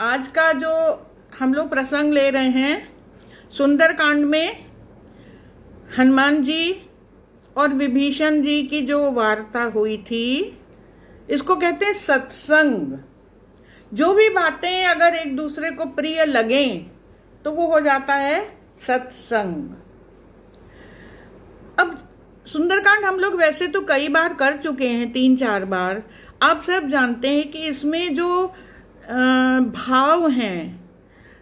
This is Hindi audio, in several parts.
आज का जो हम लोग प्रसंग ले रहे हैं, सुंदरकांड में हनुमान जी और विभीषण जी की जो वार्ता हुई थी, इसको कहते हैं सत्संग। जो भी बातें अगर एक दूसरे को प्रिय लगें तो वो हो जाता है सत्संग। अब सुंदरकांड हम लोग वैसे तो कई बार कर चुके हैं, 3-4 बार। आप सब जानते हैं कि इसमें जो भाव हैं,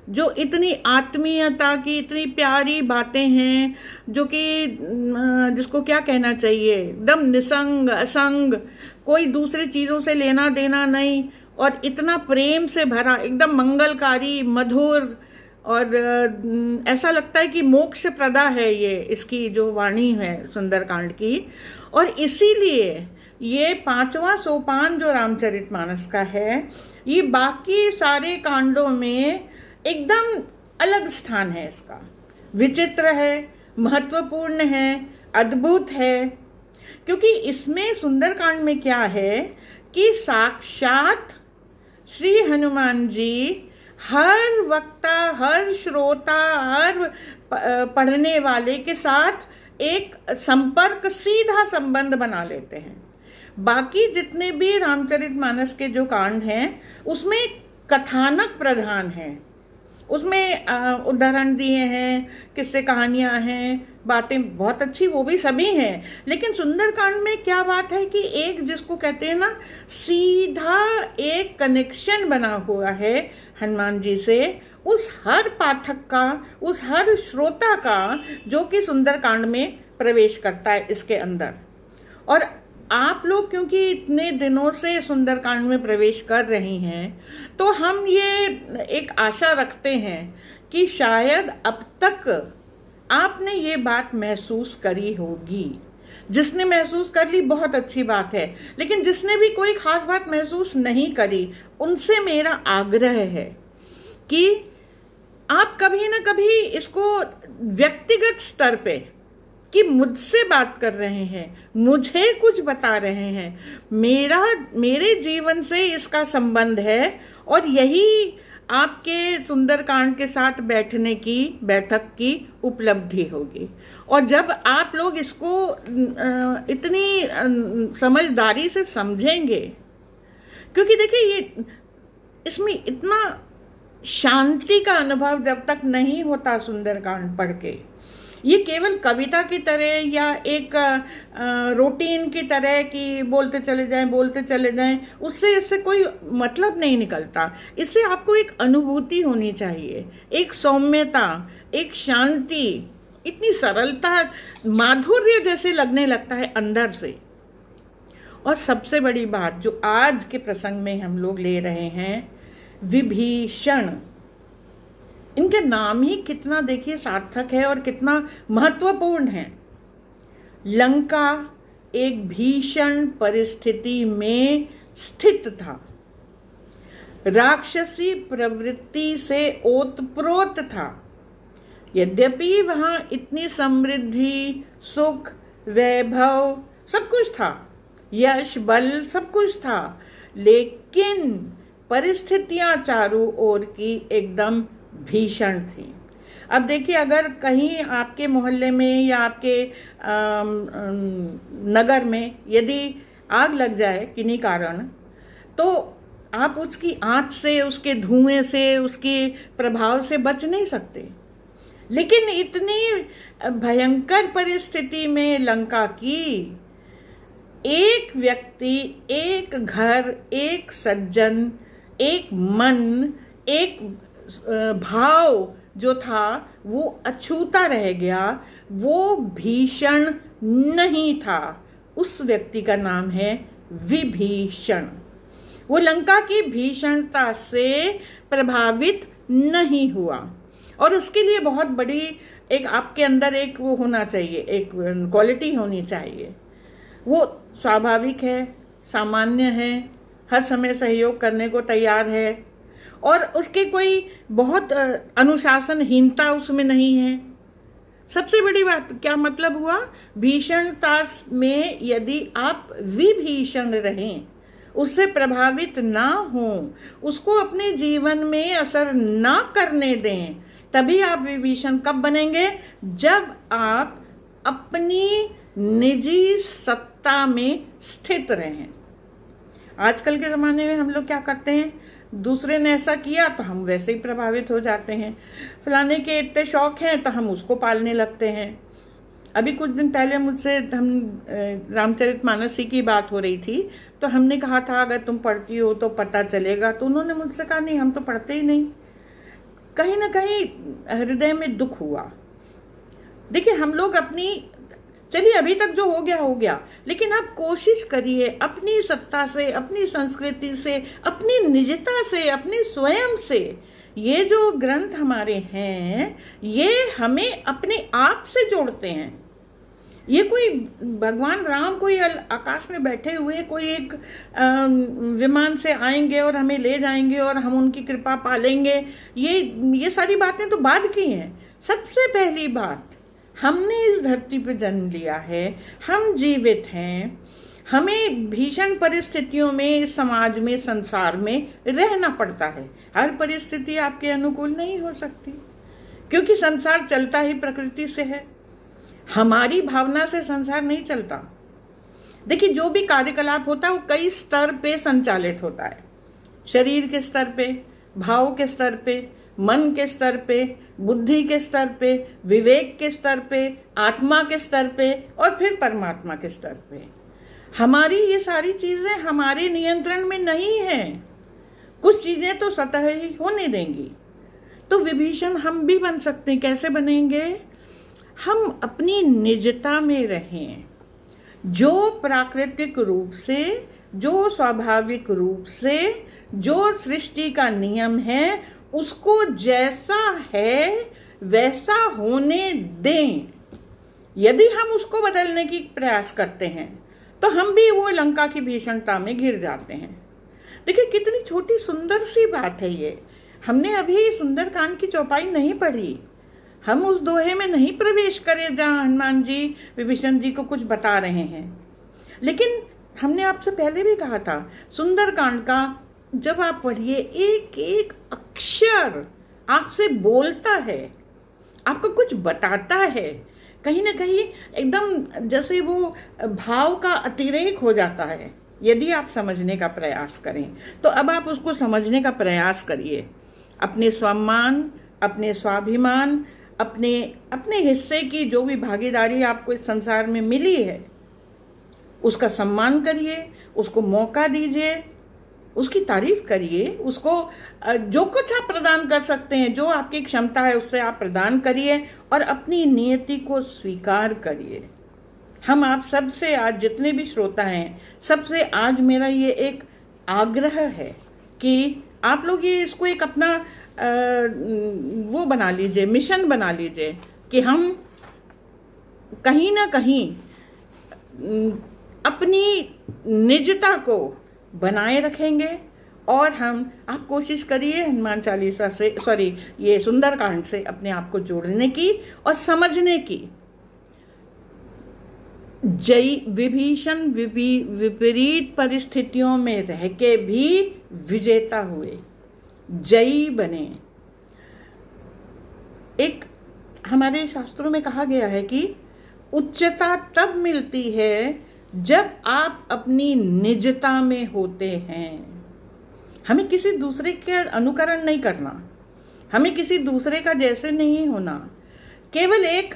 जो इतनी आत्मीयता की इतनी प्यारी बातें हैं, जो कि जिसको क्या कहना चाहिए, एकदम निसंग असंग, कोई दूसरी चीज़ों से लेना देना नहीं, और इतना प्रेम से भरा, एकदम मंगलकारी, मधुर, और ऐसा लगता है कि मोक्ष प्रदा है ये इसकी जो वाणी है सुंदरकांड की। और इसीलिए ये 5वां सोपान जो रामचरितमानस का है, ये बाकी सारे कांडों में एकदम अलग स्थान है इसका। विचित्र है, महत्वपूर्ण है, अद्भुत है, क्योंकि इसमें सुंदरकांड में क्या है कि साक्षात श्री हनुमान जी हर वक्ता, हर श्रोता, हर पढ़ने वाले के साथ एक संपर्क, सीधा संबंध बना लेते हैं। बाकी जितने भी रामचरितमानस के जो कांड हैं उसमें कथानक प्रधान है, उसमें उदाहरण दिए हैं, किस्से कहानियां हैं, बातें बहुत अच्छी वो भी सभी हैं। लेकिन सुंदरकांड में क्या बात है कि एक जिसको कहते हैं ना, सीधा एक कनेक्शन बना हुआ है हनुमान जी से, उस हर पाठक का, उस हर श्रोता का, जो कि सुंदरकांड में प्रवेश करता है इसके अंदर। और आप लोग क्योंकि इतने दिनों से सुंदरकांड में प्रवेश कर रही हैं, तो हम ये एक आशा रखते हैं कि शायद अब तक आपने ये बात महसूस करी होगी। जिसने महसूस कर ली बहुत अच्छी बात है, लेकिन जिसने भी कोई खास बात महसूस नहीं करी, उनसे मेरा आग्रह है कि आप कभी ना कभी इसको व्यक्तिगत स्तर पे, कि मुझसे बात कर रहे हैं, मुझे कुछ बता रहे हैं, मेरे जीवन से इसका संबंध है, और यही आपके सुंदरकांड के साथ बैठक की उपलब्धि होगी। और जब आप लोग इसको इतनी समझदारी से समझेंगे, क्योंकि देखिए ये इसमें इतना शांति का अनुभव जब तक नहीं होता सुंदरकांड पढ़ के, ये केवल कविता की तरह या एक रूटीन की तरह कि बोलते चले जाएं, उससे इससे कोई मतलब नहीं निकलता। इससे आपको एक अनुभूति होनी चाहिए, एक सौम्यता, एक शांति, इतनी सरलता, माधुर्य जैसे लगने लगता है अंदर से। और सबसे बड़ी बात जो आज के प्रसंग में हम लोग ले रहे हैं, विभीषण, इनके नाम ही कितना देखिए सार्थक है और कितना महत्वपूर्ण है। लंका एक भीषण परिस्थिति में स्थित था, राक्षसी प्रवृत्ति से ओतप्रोत था। यद्यपि वहां इतनी समृद्धि, सुख, वैभव सब कुछ था, यश, बल सब कुछ था, लेकिन परिस्थितियां चारों ओर की एकदम भीषण थी। अब देखिए, अगर कहीं आपके मोहल्ले में या आपके नगर में यदि आग लग जाए किन्हीं कारण, तो आप उसकी आंच से, उसके धुएं से, उसके प्रभाव से बच नहीं सकते। लेकिन इतनी भयंकर परिस्थिति में लंका की, एक व्यक्ति, एक घर, एक सज्जन, एक मन, एक भाव जो था वो अछूता रह गया, वो भीषण नहीं था। उस व्यक्ति का नाम है विभीषण। वो लंका की भीषणता से प्रभावित नहीं हुआ, और उसके लिए बहुत बड़ी एक आपके अंदर एक वो होना चाहिए, एक क्वालिटी होनी चाहिए। वो स्वाभाविक है, सामान्य है, हर समय सहयोग करने को तैयार है, और उसके कोई बहुत अनुशासनहीनता उसमें नहीं है। सबसे बड़ी बात क्या मतलब हुआ, भीषणता में यदि आप विभीषण रहें उससे प्रभावित ना हो, उसको अपने जीवन में असर ना करने दें। तभी आप विभीषण कब बनेंगे? जब आप अपनी निजी सत्ता में स्थित रहें। आजकल के ज़माने में हम लोग क्या करते हैं, दूसरे ने ऐसा किया तो हम वैसे ही प्रभावित हो जाते हैं। फलाने के इतने शौक हैं तो हम उसको पालने लगते हैं। अभी कुछ दिन पहले मुझसे रामचरितमानस की बात हो रही थी, तो हमने कहा था अगर तुम पढ़ती हो तो पता चलेगा, तो उन्होंने मुझसे कहा नहीं हम तो पढ़ते ही नहीं। कहीं ना कहीं हृदय में दुख हुआ। देखिए हम लोग चलिए अभी तक जो हो गया, लेकिन आप कोशिश करिए अपनी सत्ता से, अपनी संस्कृति से, अपनी निजता से, अपने स्वयं से। ये जो ग्रंथ हमारे हैं ये हमें अपने आप से जोड़ते हैं। ये कोई भगवान राम कोई आकाश में बैठे हुए कोई एक विमान से आएंगे और हमें ले जाएंगे और हम उनकी कृपा पालेंगे, ये सारी बातें तो बाद की हैं। सबसे पहली बात, हमने इस धरती पर जन्म लिया है, हम जीवित हैं, हमें भीषण परिस्थितियों में, समाज में, संसार में रहना पड़ता है। हर परिस्थिति आपके अनुकूल नहीं हो सकती, क्योंकि संसार चलता ही प्रकृति से है। हमारी भावना से संसार नहीं चलता। देखिए जो भी कार्यकलाप होता है वो कई स्तर पे संचालित होता है। शरीर के स्तर पे, भाव के स्तर पे, मन के स्तर पे, बुद्धि के स्तर पे, विवेक के स्तर पे, आत्मा के स्तर पे और फिर परमात्मा के स्तर पे। हमारी ये सारी चीजें हमारे नियंत्रण में नहीं है। कुछ चीजें तो स्वतः ही होने देंगी। तो विभीषण हम भी बन सकते हैं। कैसे बनेंगे? हम अपनी निजता में रहें, जो प्राकृतिक रूप से, जो स्वाभाविक रूप से, जो सृष्टि का नियम है उसको जैसा है वैसा होने दें। यदि हम उसको बदलने की प्रयास करते हैं तो हम भी वो लंका की भीषणता में घिर जाते हैं। देखिए कितनी छोटी सुंदर सी बात है ये। हमने अभी सुंदरकांड की चौपाई नहीं पढ़ी, हम उस दोहे में नहीं प्रवेश करें जहाँ हनुमान जी विभीषण जी को कुछ बता रहे हैं। लेकिन हमने आपसे पहले भी कहा था, सुंदरकांड का जब आप पढ़िए एक एक अक्षर आपसे बोलता है, आपको कुछ बताता है। कहीं ना कहीं एकदम जैसे वो भाव का अतिरेक हो जाता है यदि आप समझने का प्रयास करें। तो अब आप उसको समझने का प्रयास करिए। अपने सम्मान, अपने स्वाभिमान, अपने हिस्से की जो भी भागीदारी आपको इस संसार में मिली है उसका सम्मान करिए, उसको मौका दीजिए, उसकी तारीफ करिए, उसको जो कुछ आप प्रदान कर सकते हैं, जो आपकी क्षमता है उससे आप प्रदान करिए और अपनी नियति को स्वीकार करिए। हम आप सबसे आज जितने भी श्रोता हैं, सबसे आज मेरा ये एक आग्रह है कि आप लोग ये इसको एक अपना वो बना लीजिए, मिशन बना लीजिए कि हम कहीं ना कहीं अपनी निजता को बनाए रखेंगे। और आप कोशिश करिए हनुमान चालीसा से, ये सुंदरकांड से अपने आप को जोड़ने की और समझने की। विभीषण विपरीत परिस्थितियों में रह के भी विजेता हुए, जयी बने। एक हमारे शास्त्रों में कहा गया है कि उच्चता तब मिलती है जब आप अपनी निजता में होते हैं। हमें किसी दूसरे का अनुकरण नहीं करना, हमें किसी दूसरे का जैसे नहीं होना। केवल एक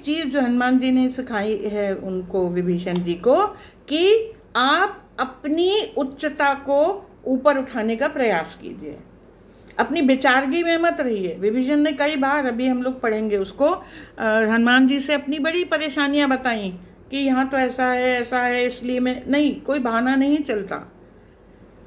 चीज जो हनुमान जी ने सिखाई है उनको, विभीषण जी को, कि आप अपनी उच्चता को ऊपर उठाने का प्रयास कीजिए, अपनी विचारगी में मत रहिए। विभीषण ने कई बार, अभी हम लोग पढ़ेंगे उसको, हनुमान जी से अपनी बड़ी परेशानियां बताई कि यहाँ तो ऐसा है इसलिए मैं नहीं, कोई बहाना नहीं चलता।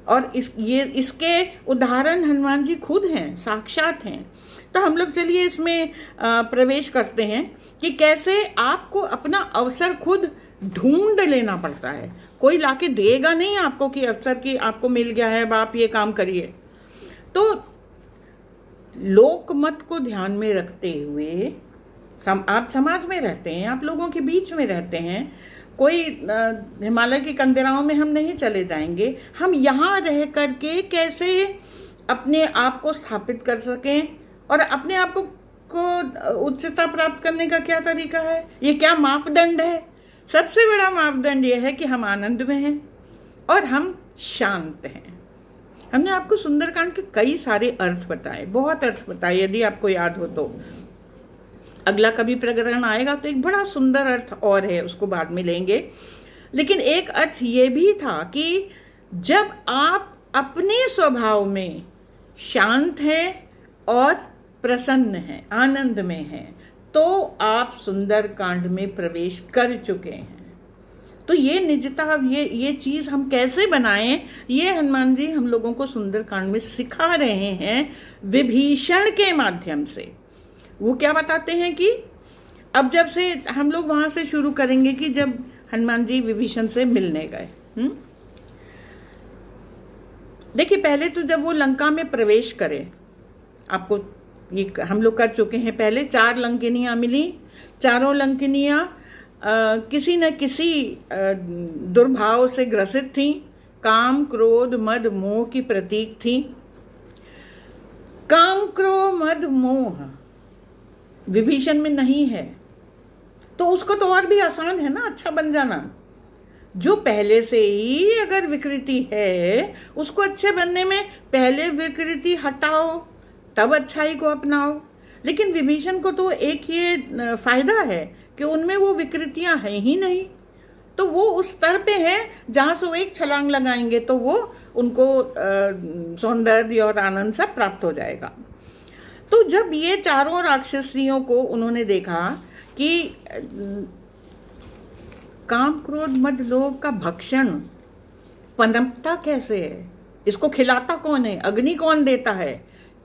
और इसके उदाहरण हनुमान जी खुद हैं, साक्षात हैं। तो हम लोग चलिए इसमें प्रवेश करते हैं कि कैसे आपको अपना अवसर खुद ढूंढ लेना पड़ता है। कोई लाके देगा नहीं आपको कि अवसर की आपको मिल गया है, अब आप ये काम करिए। तो लोकमत को ध्यान में रखते हुए, आप समाज में रहते हैं, आप लोगों के बीच में रहते हैं, कोई हिमालय की कंदराओं में हम नहीं चले जाएंगे। हम यहाँ रह करके कैसे अपने आप को स्थापित कर सकें और अपने आप को उच्चता प्राप्त करने का क्या तरीका है, ये क्या मापदंड है? सबसे बड़ा मापदंड ये है कि हम आनंद में हैं और हम शांत हैं। हमने आपको सुंदरकांड के कई सारे अर्थ बताए, बहुत अर्थ बताए। यदि आपको याद हो तो अगला कभी प्रकरण आएगा तो एक बड़ा सुंदर अर्थ और है, उसको बाद में लेंगे। लेकिन एक अर्थ ये भी था कि जब आप अपने स्वभाव में शांत हैं और प्रसन्न हैं, आनंद में हैं, तो आप सुंदरकांड में प्रवेश कर चुके हैं। तो ये निजता, ये चीज हम कैसे बनाएं, ये हनुमान जी हम लोगों को सुंदरकांड में सिखा रहे हैं विभीषण के माध्यम से। वो क्या बताते हैं कि अब जब से हम लोग वहां से शुरू करेंगे कि जब हनुमान जी विभीषण से मिलने गए। देखिए, पहले तो जब वो लंका में प्रवेश करे, आपको ये हम लोग कर चुके हैं पहले, 4 लंकिनियां मिली। चारों लंकिनियां किसी न किसी दुर्भाव से ग्रसित थी, काम क्रोध मद मोह की प्रतीक थी। काम क्रोध मद मोह विभीषण में नहीं है, तो उसको तो और भी आसान है ना अच्छा बन जाना। जो पहले से ही अगर विकृति है, उसको अच्छे बनने में पहले विकृति हटाओ तब अच्छाई को अपनाओ। लेकिन विभीषण को तो एक ये फायदा है कि उनमें वो विकृतियां हैं ही नहीं, तो वो उस स्तर पे हैं जहां से वो एक छलांग लगाएंगे तो वो उनको सौंदर्य और आनंद सब प्राप्त हो जाएगा। तो जब ये चारों राक्षसियों को उन्होंने देखा कि काम क्रोध मद लोभ का भक्षण पनपता कैसे है, इसको खिलाता कौन है, अग्नि कौन देता है,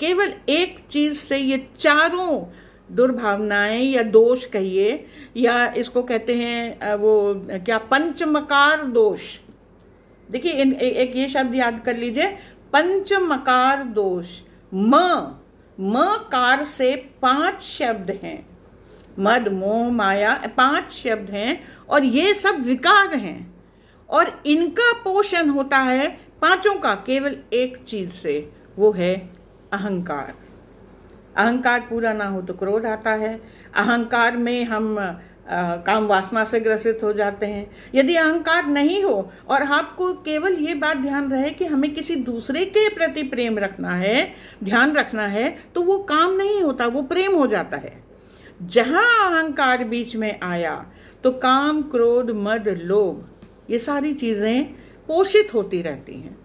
केवल एक चीज से ये चारों दुर्भावनाएं या दोष कहिए, या इसको कहते हैं वो क्या, पंचमकार दोष। देखिए एक ये शब्द याद कर लीजिए, पंचमकार दोष। म कार से 5 शब्द हैं, मद मोह माया 5 शब्द हैं, और ये सब विकार हैं, और इनका पोषण होता है पांचों का केवल एक चीज से, वो है अहंकार। अहंकार पूरा ना हो तो क्रोध आता है। अहंकार में हम काम वासना से ग्रसित हो जाते हैं। यदि अहंकार नहीं हो और आपको केवल ये बात ध्यान रहे कि हमें किसी दूसरे के प्रति प्रेम रखना है, ध्यान रखना है, तो वो काम नहीं होता, वो प्रेम हो जाता है। जहां अहंकार बीच में आया तो काम क्रोध मद लोभ ये सारी चीजें पोषित होती रहती हैं।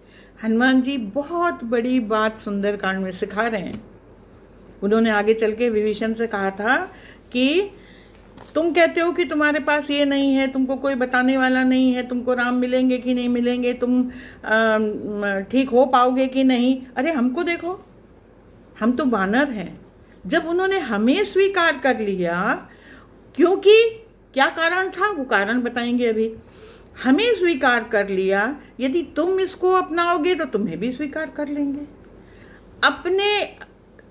हनुमान जी बहुत बड़ी बात सुंदरकांड में सिखा रहे हैं। उन्होंने आगे चल के विभीषण से कहा था कि तुम कहते हो कि तुम्हारे पास ये नहीं है, तुमको कोई बताने वाला नहीं है, तुमको राम मिलेंगे कि नहीं मिलेंगे, तुम ठीक हो पाओगे कि नहीं। अरे हमको देखो, हम तो वानर हैं। जब उन्होंने हमें स्वीकार कर लिया, क्योंकि क्या कारण था वो कारण बताएंगे अभी, हमें स्वीकार कर लिया, यदि तुम इसको अपनाओगे तो तुम्हें भी स्वीकार कर लेंगे। अपने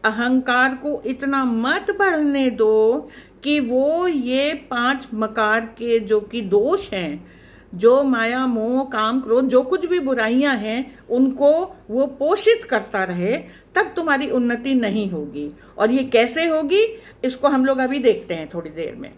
अहंकार को इतना मत बढ़ने दो कि वो ये 5 मकार के जो कि दोष हैं, जो माया मोह काम क्रोध जो कुछ भी बुराइयां हैं, उनको वो पोषित करता रहे, तब तुम्हारी उन्नति नहीं होगी। और ये कैसे होगी, इसको हम लोग अभी देखते हैं थोड़ी देर में।